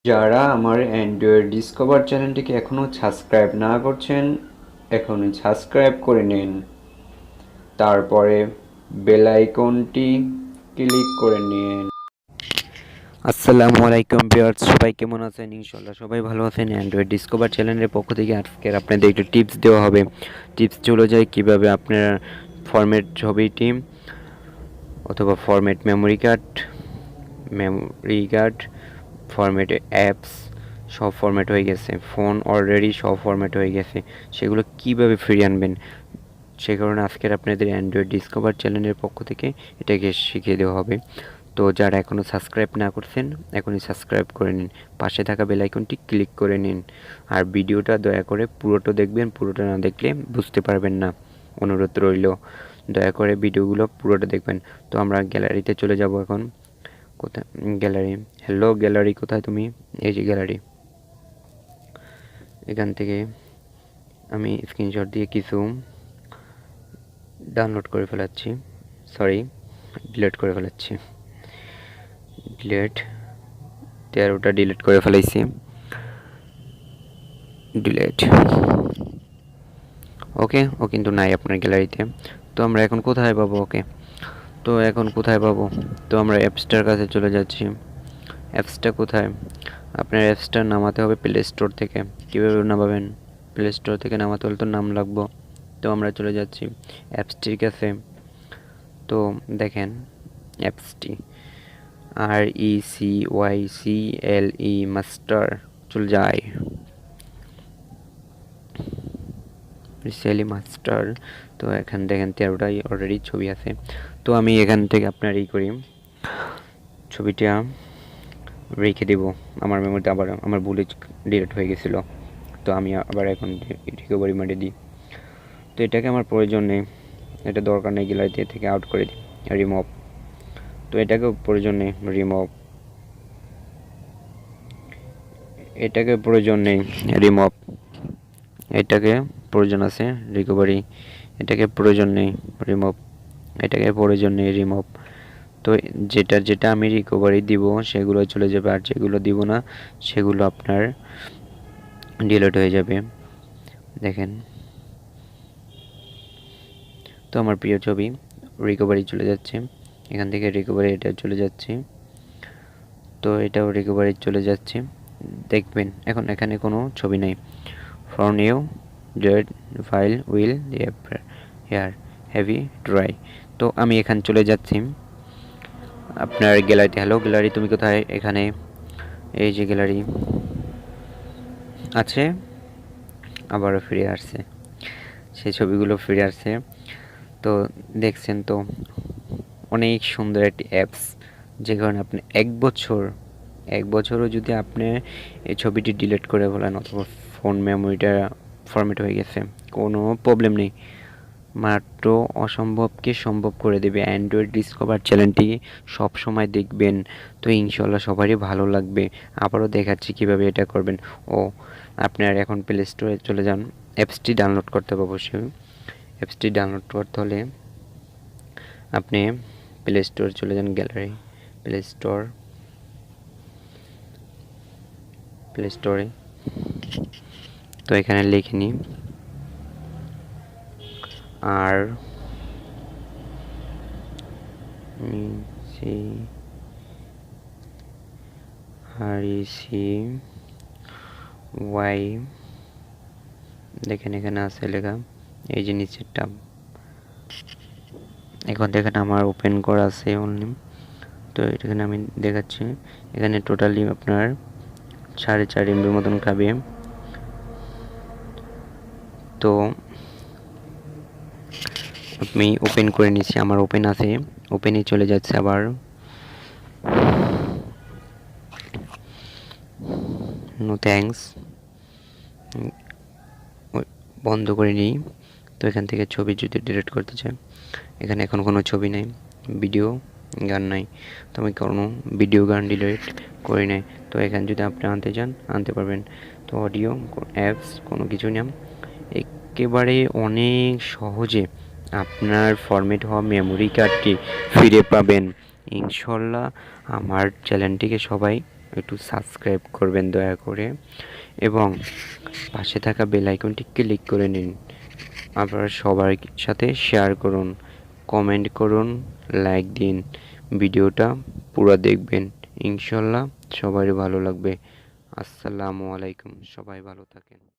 যারা আমার Android discover চ্যানেলটিকে এখনও সাবস্ক্রাইব না করছেন, এখনই সাবস্ক্রাইব করে নিন। তারপরে বেল আইকনটি ক্লিক করে নিন। আসসালামু আলাইকুম ভিউয়ার্স, সবাই কেমন আছেন? ইনশাল্লাহ সবাই ভালো আছেন। অ্যান্ড্রয়েড ডিসকভার চ্যানেলের পক্ষ থেকে আজকের আপনাদের একটু টিপস দেওয়া হবে। টিপস চলে যায় কীভাবে আপনার ফরম্যাট ছবিটি অথবা format memory card format apps সব ফরম্যাট হয়ে গেছে, ফোন অলরেডি সব ফরম্যাট হয়ে গেছে, সেগুলো কিভাবে ফিরিয়ে আনবেন। সে কারণে আজকের আপনাদের অ্যান্ড্রয়েড ডিসকভার চ্যানেলের পক্ষ থেকে এটাকে শিখিয়ে দেওয়া হবে। তো যারা এখনও সাবস্ক্রাইব না করছেন, এখনই সাবস্ক্রাইব করে নিন, পাশে থাকা বেল আইকনটি ক্লিক করে নিন। আর ভিডিওটা দয়া করে পুরোটা দেখবেন, পুরোটা না দেখলে বুঝতে পারবেন না। অনুরোধ রইল, দয়া করে ভিডিওগুলো পুরোটা দেখবেন। তো আমরা গ্যালারিতে চলে যাব এখন। কোথায় গ্যালারি? হ্যালো গ্যালারি, কোথায় তুমি? এই যে গ্যালারি। এখান থেকে আমি স্ক্রিনশট দিয়ে কিছু ডাউনলোড করে ফেলাচ্ছি, ডিলিট করে ফেলাচ্ছি। ডিলেট 13টা ডিলিট করে ফেলাইছি। ডিলেট ওকে, ও কিন্তু নাই আপনার গ্যালারিতে। তো আমরা এখন কোথায় পাবো ওকে? তো আমরা অ্যাপসটার কাছে চলে যাচ্ছি। অ্যাপসটা কোথায়? আপনার অ্যাপসটা নামাতে হবে প্লে স্টোর থেকে। কীভাবে নামাবেন? প্লে স্টোর থেকে নামাতে হলে তো নাম লাগবো। তো আমরা চলে যাচ্ছি অ্যাপসটির কাছে। তো দেখেন অ্যাপসটি RECYCLE মাস্টার চলে যায়। রিসেলি মাস্টার। তো এখান দেখেন 13টাই অলরেডি ছবি আছে। তো আমি এখান থেকে আপনার করি, ছবিটা রেখে দেব। আমার মেমোরিতে আবার আমার ভুলে ডিলিট হয়ে গেছিলো, তো আমি আবার এখন রিকভারি মোডে দিই। তো এটাকে আমার প্রয়োজন নেই, এটা দরকার নেই, গ্যালারিতে থেকে আউট করে দিই, রিমুভ। তো এটাকেও প্রয়োজন নেই, রিমুভ। এটাকে প্রয়োজন নেই, রিমুভ। এটাকে প্রয়োজন আছে, রিকভারি। এটাকে প্রয়োজন নেই, রিমুভ। এটাকে প্রয়োজন নেই, রিমুভ। তো যেটা যেটা আমি রিকভারি দিব সেগুলো চলে যাবে, আর যেগুলো দিব না সেগুলো আপনার ডিলিট হয়ে যাবে। দেখেন, তো আমার প্রিয় ছবি রিকভারি চলে যাচ্ছে, এখান থেকে রিকভারি এটা চলে যাচ্ছে, তো এটাও রিকভারি চলে যাচ্ছে। দেখবেন এখন এখানে কোনো ছবি নেই। For new dead file will hair heavy dry. তো আমি এখানে চলে যাচ্ছি আপনার গ্যালারিতে। হ্যালো গ্যালারি, তুমি কোথায়? এখানে এই যে গ্যালারি আছে, আবারও ফিরে আসছে, সেই ছবিগুলো ফিরে আসছে। তো দেখছেন তো, অনেক সুন্দর একটি অ্যাপস, যে কারণে আপনি এক বছরও যদি আপনি এই ছবিটি ডিলিট করে ফেলেন অথবা ফোন মেমোরিটা ফরম্যাট হয়ে গেছে, কোনো প্রবলেম নেই, মাত্র অসম্ভবকে সম্ভব করে দেবে। অ্যান্ড্রয়েড ডিসকভার চ্যানেলটি সব সময় দেখবেন, তো ইনশাল্লাহ সবারই ভালো লাগবে। আবারও দেখাচ্ছি কিভাবে এটা করবেন। ও আপনার এখন প্লে স্টোরে চলে যান, অ্যাপসটি ডাউনলোড করতে হবে অবশ্যই। অ্যাপসটি ডাউনলোড করতে হলে আপনি প্লে স্টোর চলে যান, গ্যালারি, প্লে স্টোরে। তো এখানে লিখে নিই আর সি ওয়াই, দেখেন এখানে আছে লেখা, এই যে নিচেরটা। এখন দেখেন আমার ওপেন করা আছে অনলি। তো এখানে আমি দেখাচ্ছি, এখানে টোটালি আপনার 4.5 MB মতন খাবে। তো আমি ওপেন করে নিচ্ছি, আমার ওপেন আছে, ওপেনে চলে যাচ্ছে। আবার নো থ্যাঙ্কস, বন্ধ করে নিই। তো এখান থেকে ছবি যদি ডিলিট করতে চাই, এখানে এখন কোনো ছবি নেই, ভিডিও গান নাই, তো আমি কোনো ভিডিও গান ডিলিট করি নাই। তো এখানে যদি আপনি আনতে চান আনতে পারবেন। তো অডিও অ্যাপস কোনো কিছু না, একেবারে অনেক সহজে আপনার ফরম্যাট হওয়া মেমোরি কার্ডটি ফিরে পাবেন ইনশাল্লাহ। আমার চ্যানেলটিকে সবাই একটু সাবস্ক্রাইব করবেন দয়া করে, এবং পাশে থাকা বেল আইকনটি ক্লিক করে নিন। আপনারা সবার সাথে শেয়ার করুন, কমেন্ট করুন, লাইক দিন। ভিডিওটা পুরো দেখবেন, ইনশাল্লাহ সবারই ভালো লাগবে। আসসালামু আলাইকুম, সবাই ভালো থাকেন।